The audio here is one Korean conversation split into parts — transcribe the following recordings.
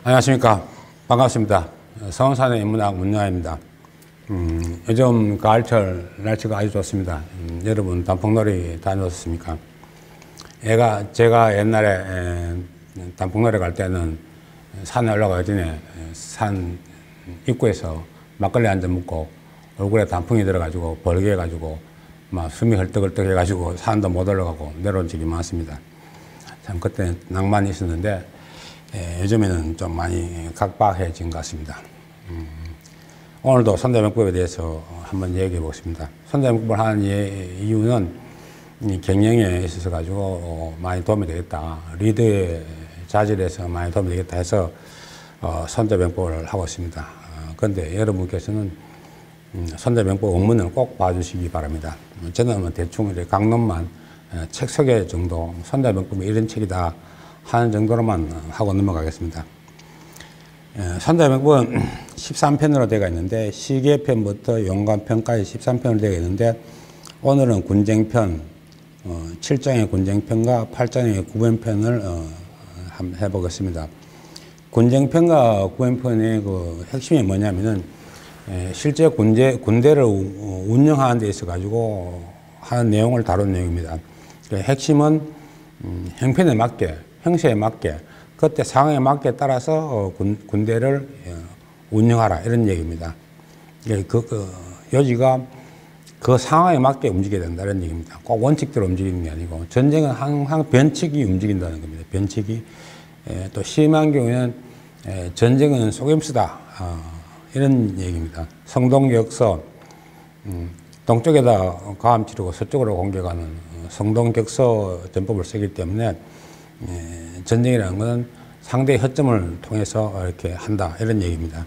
안녕하십니까. 반갑습니다. 서원산의 인문학 문야입니다. 요즘 가을철 날씨가 아주 좋습니다. 여러분 단풍놀이 다녀오셨습니까? 제가 옛날에 단풍놀이 갈 때는 산에 올라가기 전에 산 입구에서 막걸리 한 잔 먹고 얼굴에 단풍이 들어가지고 벌게해가지고 막 숨이 헐떡헐떡 해가지고 산도 못 올라가고 내려온 적이 많습니다. 참 그때 낭만이 있었는데 요즘에는 좀 많이 각박해진 것 같습니다. 오늘도 선대명법에 대해서 한번 얘기해 보겠습니다. 선대명법을 하는 이유는 경영에 있어서 가지고 많이 도움이 되겠다. 리더의 자질에서 많이 도움이 되겠다 해서 선대명법을 하고 있습니다. 그런데 여러분께서는 선대명법 원문을 꼭 봐주시기 바랍니다. 저는 대충 이렇게 강론만 책 소개 정도, 선대명법이 이런 책이다 하는 정도로만 하고 넘어가겠습니다. 선대명법은 13편으로 되어 있는데 시계편부터 용감편까지 13편으로 되어 있는데 오늘은 군쟁편, 7장의 군쟁편과 8장의 구변편을 한번 해보겠습니다. 군쟁편과 구변편의 그 핵심이 뭐냐면은 실제 군대를 운영하는 데 있어 가지고 하는 내용을 다룬 내용입니다. 핵심은 형편에 맞게, 형세에 맞게, 그때 상황에 맞게 따라서 군대를 운영하라 이런 얘기입니다. 요지가 그 상황에 맞게 움직여야 된다 이런 얘기입니다. 꼭 원칙대로 움직이는 게 아니고 전쟁은 항상 변칙이 움직인다는 겁니다. 변칙이. 또 심한 경우에는 전쟁은 속임수다 이런 얘기입니다. 성동격서, 동쪽에다 가함 치르고 서쪽으로 공격하는 성동격서 전법을 쓰기 때문에 전쟁이라는 것은 상대의 허점을 통해서 이렇게 한다 이런 얘기입니다.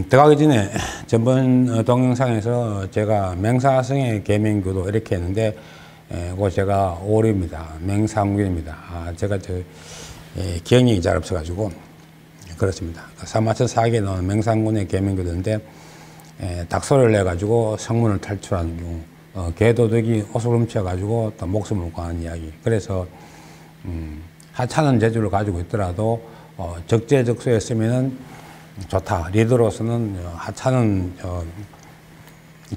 들어가기 전에 전번 동영상에서 제가 맹사성의 계명교도 이렇게 했는데 그거 제가 오류입니다. 맹상군입니다. 제가 기억력이 잘 없어가지고 그렇습니다. 사마천 사기에 나오는 맹상군의 계명교도인데 닭소리를 내가지고 성문을 탈출하는 경우, 개도둑이 옷을 훔쳐가지고 또 목숨을 구하는 이야기. 그래서 하찮은 재주를 가지고 있더라도 적재적소에 쓰면은 좋다. 리더로서는 하찮은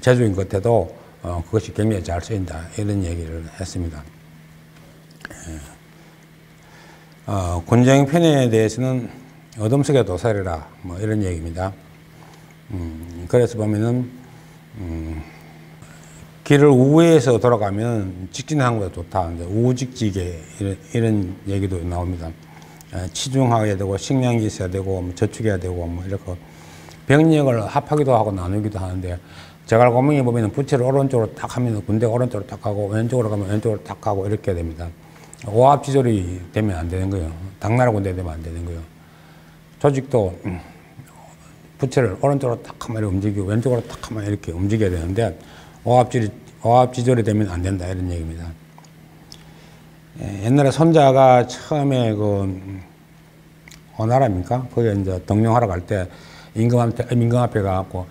재주인 것 같아도 그것이 굉장히 잘 쓰인다. 이런 얘기를 했습니다. 군쟁편에 대해서는 어둠 속의 도살이라 뭐 이런 얘기입니다. 그래서 보면은 길을 우회해서 돌아가면 직진하는 것보다 좋다. 우직지게 이런 얘기도 나옵니다. 치중하게 되고 식량이 있어야 되고 뭐 저축해야 되고 뭐 이렇게 병력을 합하기도 하고 나누기도 하는데 제갈고명에 보면 부채를 오른쪽으로 딱 하면 군대가 오른쪽으로 딱 가고 왼쪽으로 가면 왼쪽으로 딱 가고 이렇게 됩니다. 오합지졸이 되면 안 되는 거예요. 당나라 군대 되면 안 되는 거예요. 조직도 부채를 오른쪽으로 딱 하면 움직이고 왼쪽으로 딱 하면 이렇게 움직여야 되는데 오합지졸이 되면 안 된다 이런 얘기입니다. 옛날에 손자가 처음에 오나라입니까? 거기에 이제 등용하러 갈 때 임금 앞에 가갖고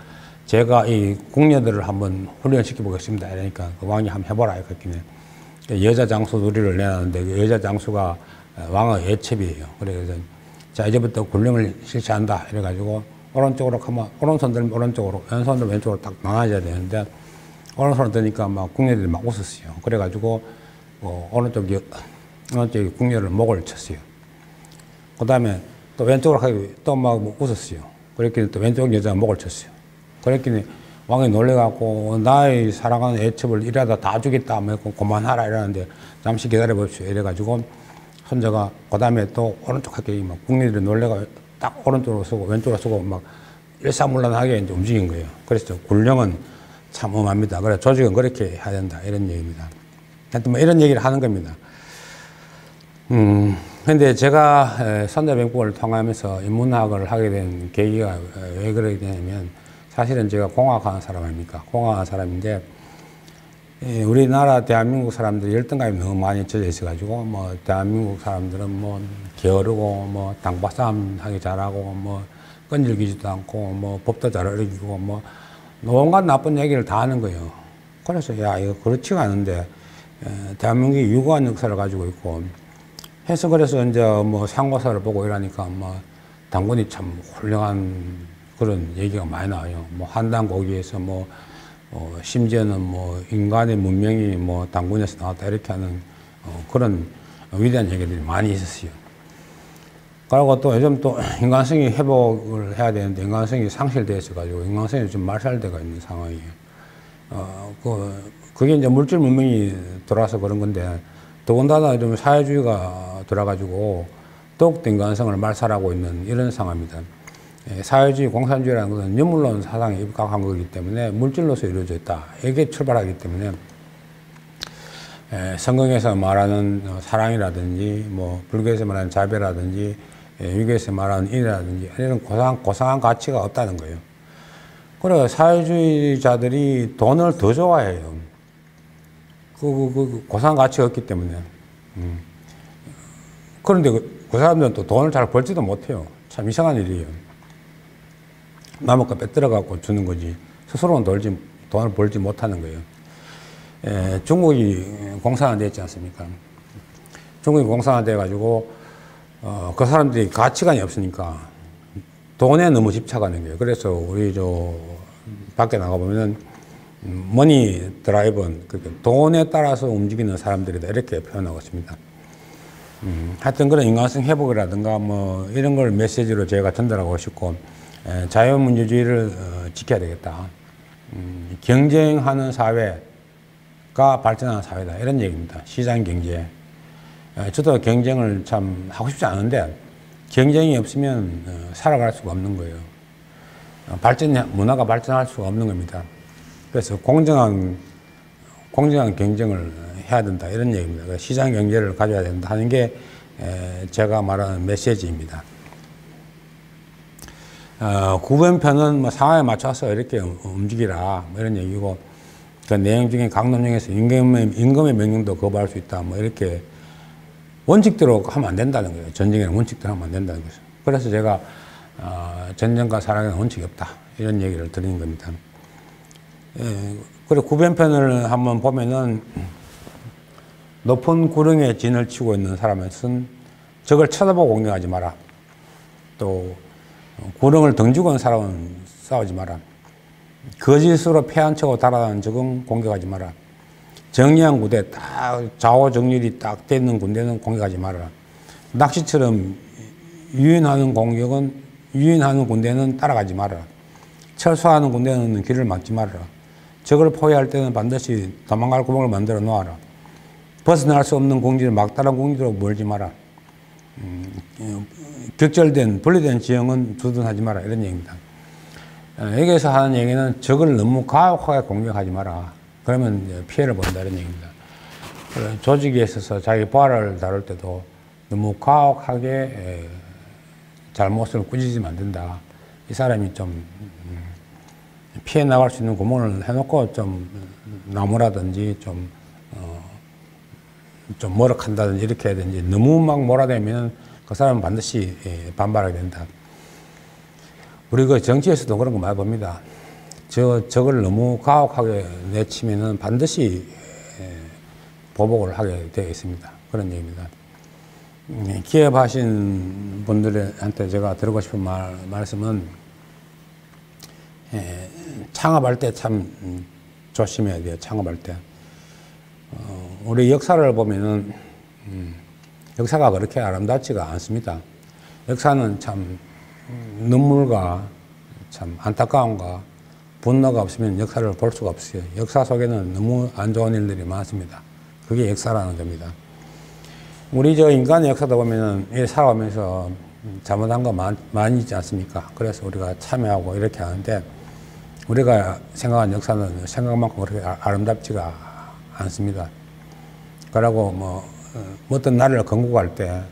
제가 이 궁녀들을 한번 훈련시켜 보겠습니다. 이러니까 그 왕이 한번 해보라 이랬거든요. 여자 장수 누리를 내놨는데 그 여자 장수가 왕의 예첩이에요. 그래서 자 이제부터 군령을 실시한다 이래가지고 오른쪽으로 가면 오른손 들면 오른쪽으로 왼손 들면 왼쪽으로 딱 나눠져야 되는데 오른손을 드니까 막 궁녀들이 막 웃었어요. 그래가지고 오른쪽이 궁녀를 목을 쳤어요. 그 다음에 또 왼쪽으로 가고 또 막 웃었어요. 그랬더니 또 왼쪽 여자가 목을 쳤어요. 그랬더니 왕이 놀래갖고 나의 사랑하는 애첩을 이러다 다 주겠다 하면 그만하라 이러는데 잠시 기다려봅시오 이래가지고 손자가 그 다음에 또 오른쪽 하게 막 궁녀들이 놀래가 딱 오른쪽으로 쓰고 왼쪽으로 쓰고 막 일사불란하게 이제 움직인 거예요. 그래서 군령은 참 엄합니다. 그래 조직은 그렇게 해야 된다 이런 얘기입니다. 하여튼 뭐 이런 얘기를 하는 겁니다. 근데 제가 선대명법을 통하면서 인문학을 하게 된 계기가 왜 그러게 되냐면 사실은 제가 공학하는 사람 아닙니까? 공학하는 사람인데 우리나라 대한민국 사람들이 열등감이 너무 많이 젖어 있어가지고 뭐 대한민국 사람들은 뭐 게으르고 뭐 당박싸움 하기 잘하고 뭐 끈질기지도 않고 뭐 법도 잘 어기고 뭐 온갖 나쁜 얘기를 다 하는 거예요. 그래서 야 이거 그렇지가 않은데 대한민국이 유구한 역사를 가지고 있고 해서 그래서 이제 뭐 상고사를 보고 이러니까 뭐 당군이 참 훌륭한 그런 얘기가 많이 나와요. 뭐 한당 고기에서 뭐 심지어는 뭐 인간의 문명이 뭐 당군에서 나왔다 이렇게 하는 그런 위대한 얘기들이 많이 있었어요. 그리고 또 요즘 또 인간성이 회복을 해야 되는데 인간성이 상실되어 있어가지고 인간성이 좀 말살되어 있는 상황이에요. 그게 이제 물질 문명이 돌아서 그런 건데 더군다나 좀 사회주의가 돌아가지고 더욱더 인간성을 말살하고 있는 이런 상황입니다. 사회주의, 공산주의라는 것은 인물론 사상에 입각한 거기 때문에 물질로서 이루어져 있다. 이게 출발하기 때문에 성경에서 말하는 사랑이라든지 뭐 불교에서 말하는 자비라든지 유교에서 말하는 인이라든지 이런 고상한 가치가 없다는 거예요. 그래서 사회주의자들이 돈을 더 좋아해요. 고상한 가치가 없기 때문에. 그런데 그 사람들은 또 돈을 잘 벌지도 못해요. 참 이상한 일이에요. 남의 거 빼들어갖고 주는 거지. 스스로는 돈을 벌지 못하는 거예요. 중국이 공산화되어 있지 않습니까? 중국이 공산화되어 가지고, 그 사람들이 가치관이 없으니까 돈에 너무 집착하는 거예요. 그래서 우리 밖에 나가보면은 머니 드라이브는 돈에 따라서 움직이는 사람들이다. 이렇게 표현하고 있습니다. 하여튼 그런 인간성 회복이라든가 뭐 이런 걸 메시지로 제가 전달하고 싶고, 자유민주주의를 지켜야 되겠다. 경쟁하는 사회가 발전하는 사회다. 이런 얘기입니다. 시장 경제. 저도 경쟁을 참 하고 싶지 않은데 경쟁이 없으면 살아갈 수가 없는 거예요. 문화가 발전할 수가 없는 겁니다. 그래서 공정한 경쟁을 해야 된다. 이런 얘기입니다. 시장 경제를 가져야 된다 하는 게 제가 말하는 메시지입니다. 구변편은 뭐 상황에 맞춰서 이렇게 움직이라 뭐 이런 얘기고, 그 내용 중에 강론 중에서 임금의 명령도 거부할 수 있다. 뭐 이렇게 원칙대로 하면 안 된다는 거예요. 전쟁에는 원칙대로 하면 안 된다는 거죠. 그래서 제가 전쟁과 사랑에는 원칙이 없다. 이런 얘기를 드리는 겁니다. 그리고 구변편을 한번 보면은 높은 구릉에 진을 치고 있는 사람은 적을 쳐다보고 공격하지 마라. 또 구릉을 등지고 있는 사람은 싸우지 마라. 거짓으로 패한 척하고 달아나는 적은 공격하지 마라. 정리한 군대, 딱 좌우 정렬이 딱 돼 있는 군대는 공격하지 마라. 낚시처럼 유인하는 군대는 따라가지 마라. 철수하는 군대는 길을 막지 마라. 적을 포위할 때는 반드시 도망갈 구멍을 만들어 놓아라. 벗어날 수 없는 공지를 막다른 공지로 몰지 마라. 분리된 지형은 두둔하지 마라. 이런 얘기입니다. 여기에서 하는 얘기는 적을 너무 가혹하게 공격하지 마라. 그러면 피해를 본다. 이런 얘기입니다. 조직에 있어서 자기 부하를 다룰 때도 너무 가혹하게 잘못을 꾸짖으면 안 된다. 이 사람이 좀 피해 나갈 수 있는 구멍을 해놓고 좀 나무라든지 좀 모락한다든지 이렇게 해야 되는지, 너무 막 몰아대면 그 사람은 반드시 반발하게 된다. 우리 그 정치에서도 그런 거 많이 봅니다. 적을 너무 가혹하게 내치면은 반드시 보복을 하게 되어 있습니다. 그런 얘기입니다. 기업하신 분들한테 제가 드리고 싶은 말씀은, 창업할 때 참 조심해야 돼요. 창업할 때. 우리 역사를 보면은, 역사가 그렇게 아름답지가 않습니다. 역사는 참 눈물과 참 안타까움과 분노가 없으면 역사를 볼 수가 없어요. 역사 속에는 너무 안 좋은 일들이 많습니다. 그게 역사라는 겁니다. 우리 인간의 역사도 보면은 살아오면서 잘못한 거 많이 있지 않습니까? 그래서 우리가 참여하고 이렇게 하는데, 우리가 생각한 역사는 생각만큼 그렇게 아름답지가 않습니다. 그러고 어떤 나라를 건국할 때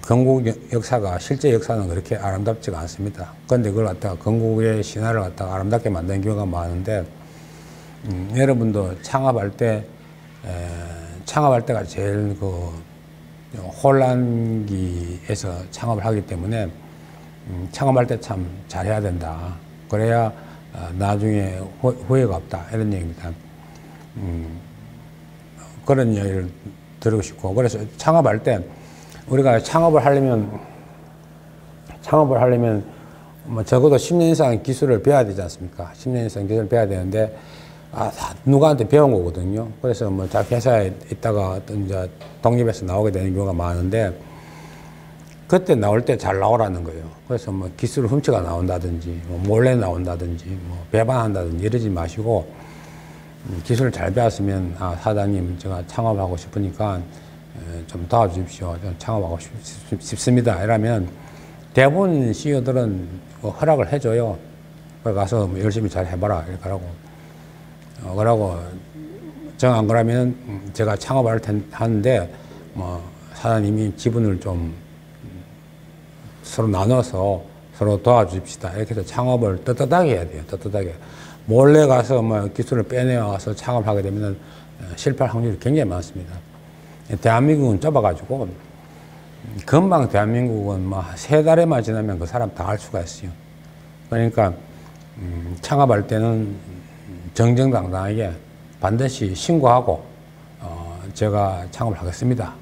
건국 역사가, 실제 역사는 그렇게 아름답지가 않습니다. 그런데 그걸 갖다가 건국의 신화를 갖다가 아름답게 만든 경우가 많은데, 여러분도 창업할 때가 제일 혼란기에서 창업을 하기 때문에 창업할 때 참 잘해야 된다. 그래야 나중에 후회가 없다. 이런 얘기입니다. 그런 얘기를 드리고 싶고, 그래서 창업할 때 우리가 창업을 하려면 뭐 적어도 10년 이상 기술을 배워야 되지 않습니까? 10년 이상 기술을 배워야 되는데, 누구한테 배운 거거든요. 그래서 뭐 자기 회사에 있다가 어떤 이제 독립해서 나오게 되는 경우가 많은데, 그때 나올 때 잘 나오라는 거예요. 그래서 뭐 기술을 훔쳐가 나온다든지, 뭐 몰래 나온다든지, 뭐 배반한다든지 이러지 마시고, 기술을 잘 배웠으면, 사장님, 제가 창업하고 싶으니까 좀 도와주십시오. 좀 창업하고 싶습니다. 이러면 대부분 CEO들은 허락을 해줘요. 거기 가서 뭐 열심히 잘 해봐라. 이렇게 하라고. 그러고, 정 안 그러면 제가 창업할 하는데, 뭐, 사장님이 지분을 좀 서로 나눠서 서로 도와주십시다. 이렇게 해서 창업을 떳떳하게 해야 돼요. 떳떳하게. 몰래 가서 뭐 기술을 빼내와서 창업하게 되면 실패할 확률이 굉장히 많습니다. 대한민국은 좁아가지고, 금방 대한민국은 뭐 3달에만 지나면 그 사람 다 할 수가 있어요. 그러니까, 창업할 때는 정정당당하게 반드시 신고하고, 제가 창업을 하겠습니다.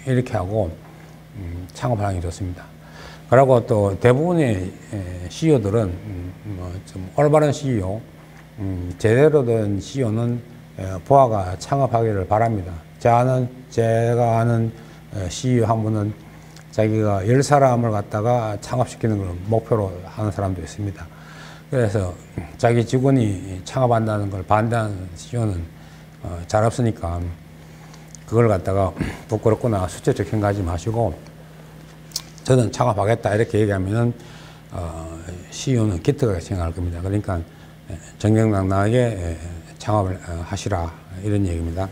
이렇게 하고, 창업하는 게 좋습니다. 그리고 또 대부분의 CEO들은, 좀 올바른 CEO, 제대로 된 CEO는 부하가 창업하기를 바랍니다. 제가 아는 CEO 한 분은 자기가 10사람을 갖다가 창업시키는 걸 목표로 하는 사람도 있습니다. 그래서 자기 직원이 창업한다는 걸 반대하는 CEO는 잘 없으니까 그걸 갖다가 부끄럽거나 수치적 생각하지 마시고, 저는 창업하겠다 이렇게 얘기하면은 CEO는 기특하게 생각할 겁니다. 그러니까 정정당당하게 창업을 하시라 이런 얘기입니다.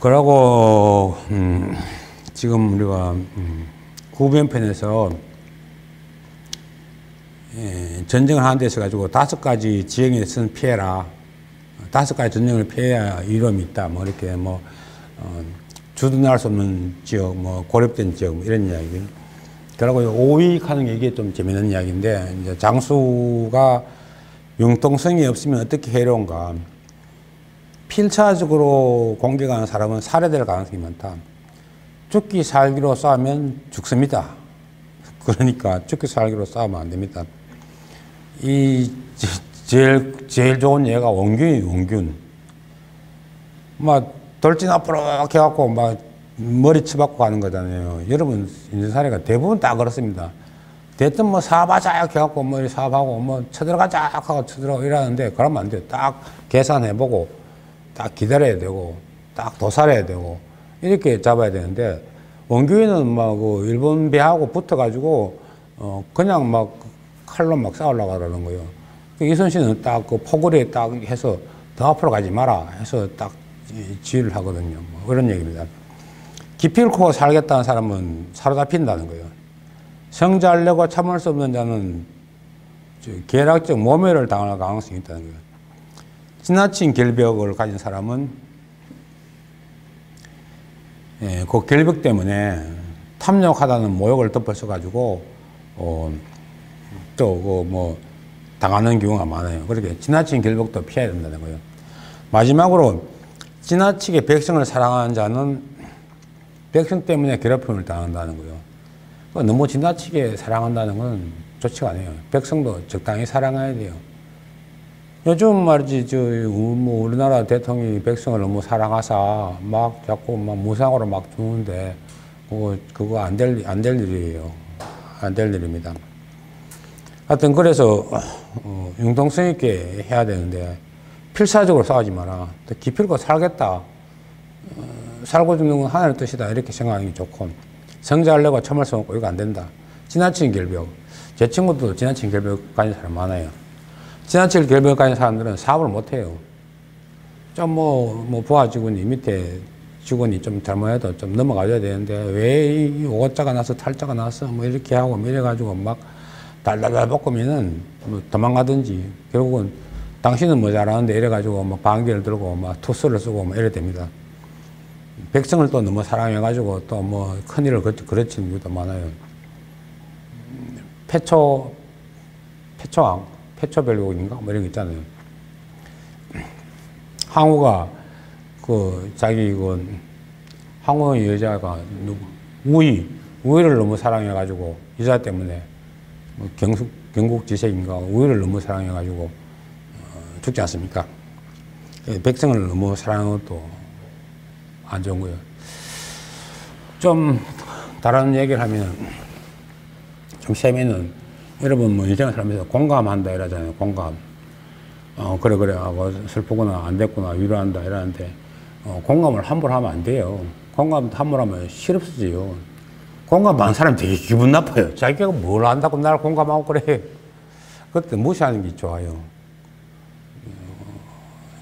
그러고 지금 우리가 구변편에서 전쟁을 하는 데 있어 가지고 5가지 지형에 쓴 피해라, 5가지 전쟁을 피해야 이로움이 있다, 뭐 이렇게 뭐 주둔할 수 없는 지역, 뭐 고립된 지역, 뭐 이런 이야기. 그리고 오익하는 게 이게 좀 재밌는 이야기인데, 이제 장수가 융통성이 없으면 어떻게 해로운가. 필차적으로 공격하는 사람은 살해될 가능성이 많다. 죽기 살기로 싸우면 죽습니다. 그러니까 죽기 살기로 싸우면 안 됩니다. 제일 좋은 예가 원균이 원균. 막 돌진 앞으로 이렇게 해갖고 막 머리 쳐박고 가는 거잖아요. 여러분 인생살이가 대부분 다 그렇습니다. 대뜸 뭐 사바자 이렇게 해갖고 머리 사업하고 뭐 쳐들어가자 하고 쳐들어가고 이러는데, 그러면 안 돼요. 딱 계산해보고 딱 기다려야 되고 딱 도살해야 되고 이렇게 잡아야 되는데, 원균이는 막 그 일본 배하고 붙어가지고 그냥 막 칼로 막 싸우려고 하는 거예요. 이순신은 딱 그 포구리에 딱 해서 더 앞으로 가지 마라 해서 딱 지휘를 하거든요. 뭐 그런 얘기입니다. 기필코 살겠다는 사람은 사로잡힌다는 거예요. 성자하려고 참을 수 없는 자는 계략적 모멸을 당할 가능성이 있다는 거예요. 지나친 결벽을 가진 사람은 그 결벽 때문에 탐욕하다는 모욕을 덮어써가지고 또 그 뭐 당하는 경우가 많아요. 그렇게 지나친 결벽도 피해야 된다는 거예요. 마지막으로 지나치게 백성을 사랑하는 자는 백성 때문에 괴롭힘을 당한다는 거예요. 너무 지나치게 사랑한다는 건 좋지가 않아요. 백성도 적당히 사랑해야 돼요. 요즘 말이지, 뭐 우리나라 대통령이 백성을 너무 사랑하사 막 자꾸 막 무상으로 막 주는데, 그거 안 될 일이에요. 안 될 일입니다. 하여튼, 그래서, 융통성 있게 해야 되는데, 필사적으로 싸우지 마라. 기필코 살겠다. 살고 죽는 건 하나의 뜻이다. 이렇게 생각하는 게 좋고, 성자하려고 참을 수 없고, 이거 안 된다. 지나친 결벽. 제 친구도 지나친 결벽 가진 사람 많아요. 지나친 결벽 가진 사람들은 사업을 못 해요. 좀 부하 직원이 밑에 직원이 좀 잘못해도 좀 넘어가줘야 되는데, 왜 이 오자가 나서 탈자가 나서 뭐 이렇게 하고 이래가지고 막 달달달 볶으면은 뭐 도망가든지, 결국은 당신은 뭐 잘하는데 이래가지고 막 방귀를 들고 막 투스를 쓰고 뭐 이래 됩니다. 백성을 또 너무 사랑해가지고 또 뭐 큰일을 그르치는 경우도 많아요. 패초왕, 패초별국인가? 뭐 이런 거 있잖아요. 항우가 자기 한국의 여자가 우위를 너무 사랑해가지고 여자 때문에 뭐 경국지색인가 우위를 너무 사랑해가지고 죽지 않습니까? 백성을 너무 사랑하는 것도 안 좋은 거예요. 좀 다른 얘기를 하면 좀 세면은 여러분 뭐 인생을 살면서 공감한다 이러잖아요. 공감. 그래 하고 슬프구나 안 됐구나 위로한다 이러는데 공감을 함부로 하면 안 돼요. 공감 함부로 하면 실없어지요. 공감하는 사람이 되게 기분 나빠요. 자기가 뭘 안다고 나를 공감하고 그래. 그때 무시하는 게 좋아요.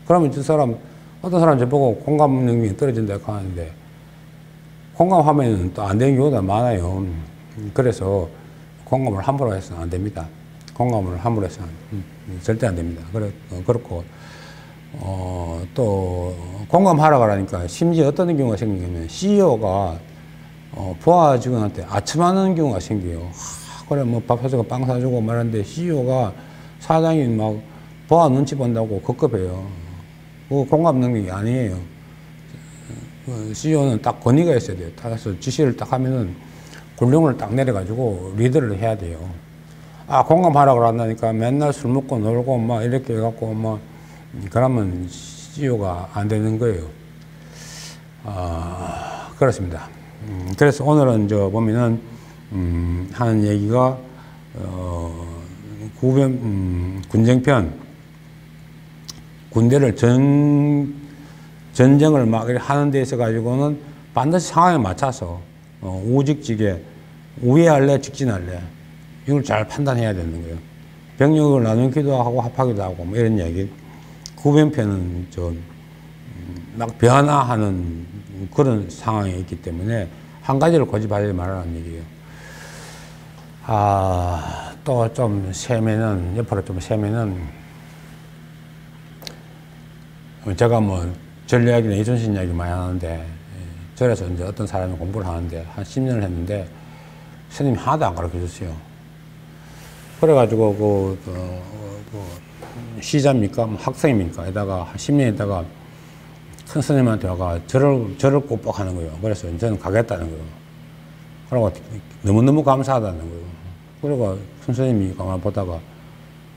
그러면 저 사람 어떤 사람 저보고 공감 능력이 떨어진다고 하는데 공감하면 또 안 되는 경우가 많아요. 그래서 공감을 함부로 해서는 안 됩니다. 공감을 함부로 해서는 절대 안 됩니다. 그렇고 또 공감하라고 하니까 심지어 어떤 경우가 생기냐면 CEO가 부하 직원한테 아첨하는 경우가 생겨요. 그래 뭐 밥 사주고 빵 사주고 말하는데 CEO가 사장이 막 부하 눈치 본다고 급급해요. 그거 공감 능력이 아니에요. CEO는 딱 권위가 있어야 돼요. 따라서 지시를 딱 하면은 군령을 딱 내려가지고 리더를 해야 돼요. 공감하라고 한다니까 맨날 술 먹고 놀고 막 이렇게 해갖고 막 그러면 CEO가 안 되는 거예요. 그렇습니다. 그래서 오늘은 보면은 하는 얘기가 군정편 군대를 전쟁을 막 하는 데 있어 가지고는 반드시 상황에 맞춰서 우직직에 우회할래 직진할래 이걸 잘 판단해야 되는 거예요. 병력을 나누기도 하고 합하기도 하고 뭐 이런 얘기. 구변편은 막 변화하는 그런 상황이 있기 때문에 한 가지를 고집하지 말라는 얘기예요. 또 좀 세면은 옆으로 좀 세면은 제가 뭐 절 이야기나 이순신 이야기 많이 하는데 절에서 이제 어떤 사람이 공부를 하는데 한 10년을 했는데 스님이 하나도 안 가르쳐 줬어요. 그래가지고 시자입니까? 학생입니까? 에다가 한 10년 있다가 큰 스님한테 와가 절을 꼭 하는 거예요. 그래서 저는 가겠다는 거예요. 그러고 너무너무 감사하다는 거예요. 그러고 큰 스님이 가만 보다가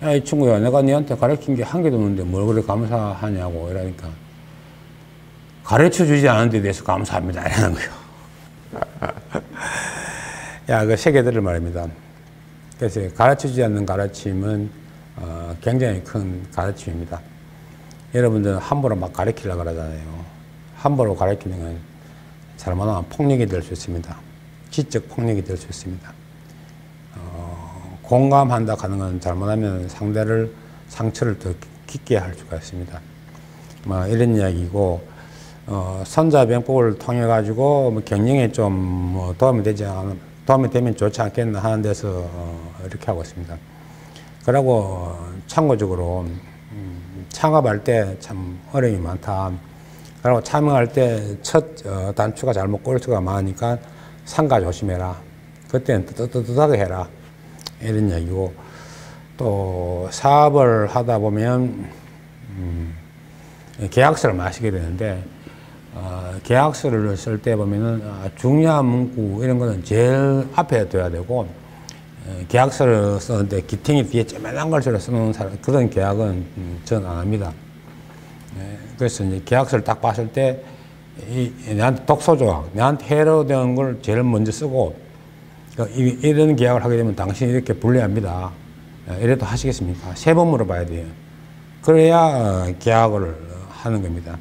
야, 이 친구야, 내가 너한테 가르친 게 한 개도 없는데 뭘 그렇게 감사하냐고 이러니까 가르쳐 주지 않은 데 대해서 감사합니다. 이러는 거예요. 야, 그 세계들을 말입니다. 그래서 가르쳐 주지 않는 가르침은 굉장히 큰 가르침입니다. 여러분들은 함부로 막 가르치려고 그러잖아요. 함부로 가르치는 건 잘못하면 폭력이 될 수 있습니다. 지적 폭력이 될 수 있습니다. 공감한다 하는 건 잘못하면 상처를 더 깊게 할 수가 있습니다. 뭐 이런 이야기고, 선자병법을 통해 가지고 뭐 경영에 좀 뭐 도움이 되면 좋지 않겠나 하는 데서 이렇게 하고 있습니다. 그리고 참고적으로 창업할 때 참 어려움이 많다. 그리고 참여할 때 첫 단추가 잘못 꼴 수가 많으니까 상가 조심해라. 그때는 뜨뜻하게 해라. 이런 얘기고, 또 사업을 하다 보면 계약서를 마시게 되는데 계약서를 쓸 때 보면은 중요한 문구 이런 거는 제일 앞에 둬야 되고, 계약서를 쓰는데 기탱이 뒤에 쪼매난 걸 써놓은 사람, 그런 계약은 전 안 합니다. 그래서 이제 계약서를 딱 봤을 때 내한테 독소조항, 내한테 해로된 걸 제일 먼저 쓰고, 이런 계약을 하게 되면 당신이 이렇게 불리합니다. 이래도 하시겠습니까? 3번 물어봐야 돼요. 그래야 계약을 하는 겁니다.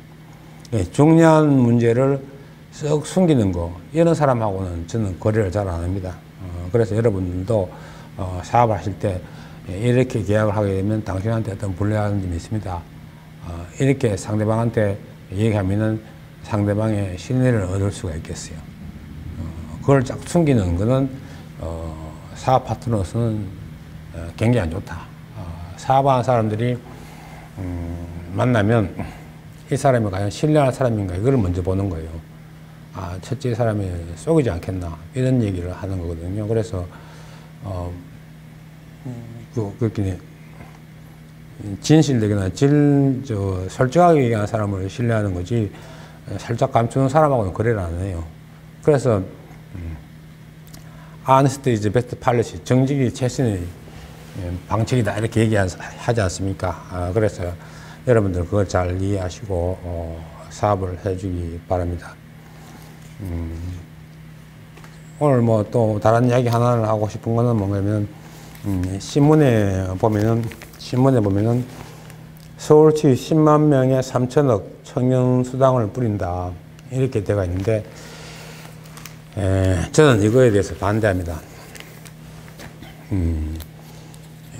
중요한 문제를 썩 숨기는 거, 이런 사람하고는 저는 거래를 잘 안 합니다. 그래서 여러분들도 사업을 하실 때 이렇게 계약을 하게 되면 당신한테 어떤 불리한 점이 있습니다. 이렇게 상대방한테 얘기하면은 상대방의 신뢰를 얻을 수가 있겠어요. 그걸 쫙 숨기는 거는 사업 파트너로서는 굉장히 안 좋다. 사업하는 사람들이 만나면 이 사람이 과연 신뢰할 사람인가 이걸 먼저 보는 거예요. 첫째 사람이 속이지 않겠나 이런 얘기를 하는 거거든요. 그래서 그렇게 진실되거나 솔직하게 얘기하는 사람을 신뢰하는 거지, 살짝 감추는 사람하고는 거래를 안 해요. 그래서 honest is the best policy, 정직이 최선의 방책이다 이렇게 얘기하지 않습니까? 그래서 여러분들 그걸 잘 이해하시고 사업을 해주기 바랍니다. 오늘 뭐 또 다른 이야기 하나를 하고 싶은 거는 뭐냐면 신문에 보면은 서울시 10만 명에 3천억 청년 수당을 뿌린다 이렇게 되어 있는데 저는 이거에 대해서 반대합니다.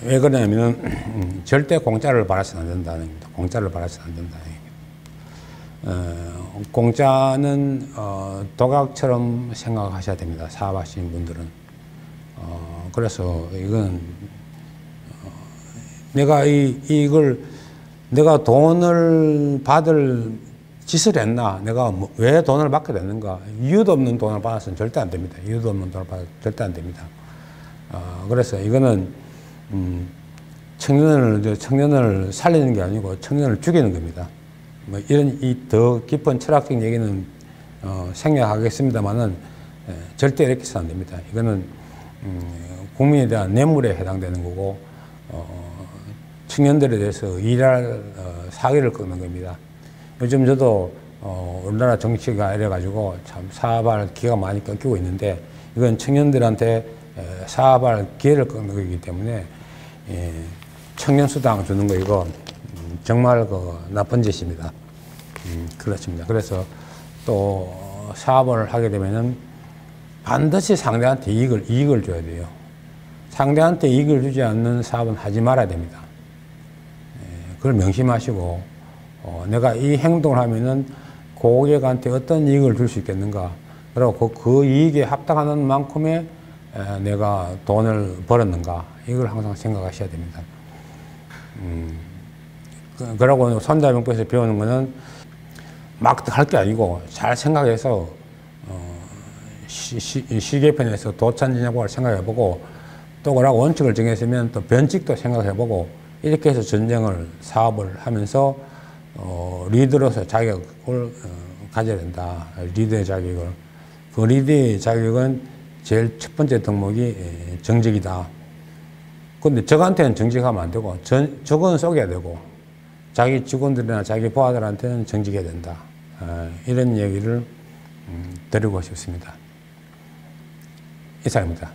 왜 그러냐면 절대 공짜를 바라서는 안 된다는 겁니다. 공짜를 바라서는 안 된다. 공짜는 도각처럼 생각하셔야 됩니다. 사업하시는 분들은. 그래서 이건 내가 돈을 받을 짓을 했나, 내가 왜 돈을 받게 됐는가, 이유도 없는 돈을 받아서는 절대 안 됩니다. 이유도 없는 돈을 받아서 절대 안 됩니다. 그래서 이거는 청년을 살리는 게 아니고 청년을 죽이는 겁니다. 뭐 이런 더 깊은 철학적 얘기는 생략하겠습니다만은 절대 이렇게 해서는 안 됩니다. 이거는 국민에 대한 뇌물에 해당되는 거고 청년들에 대해서 일할 사기를 꺾는 겁니다. 요즘 저도 우리나라 정치가 이래가지고 참 사업할 기회가 많이 꺾이고 있는데 이건 청년들한테 사업할 기회를 꺾는 거기 때문에 청년수당 주는 거 이거 정말 나쁜 짓입니다. 그렇습니다. 그래서 또 사업을 하게 되면은 반드시 상대한테 이익을 줘야 돼요. 상대한테 이익을 주지 않는 사업은 하지 말아야 됩니다. 그걸 명심하시고 내가 이 행동을 하면은 고객한테 어떤 이익을 줄 수 있겠는가, 그리고 그 이익에 합당하는 만큼의 내가 돈을 벌었는가, 이걸 항상 생각하셔야 됩니다. 그러고 손자병법에서 배우는 거는 막 할 게 아니고 잘 생각해서 시계편에서 도천진약을 생각해보고 또 그러고 원칙을 정했으면 또 변칙도 생각해보고 이렇게 해서 사업을 하면서 리더로서 자격을 가져야 된다. 리더의 자격을. 그 리더의 자격은 제일 첫 번째 덕목이 정직이다. 근데 저한테는 정직하면 안 되고 저건 속여야 되고 자기 직원들이나 자기 부하들한테는 정직해야 된다. 이런 얘기를 드리고 싶습니다. 이상입니다.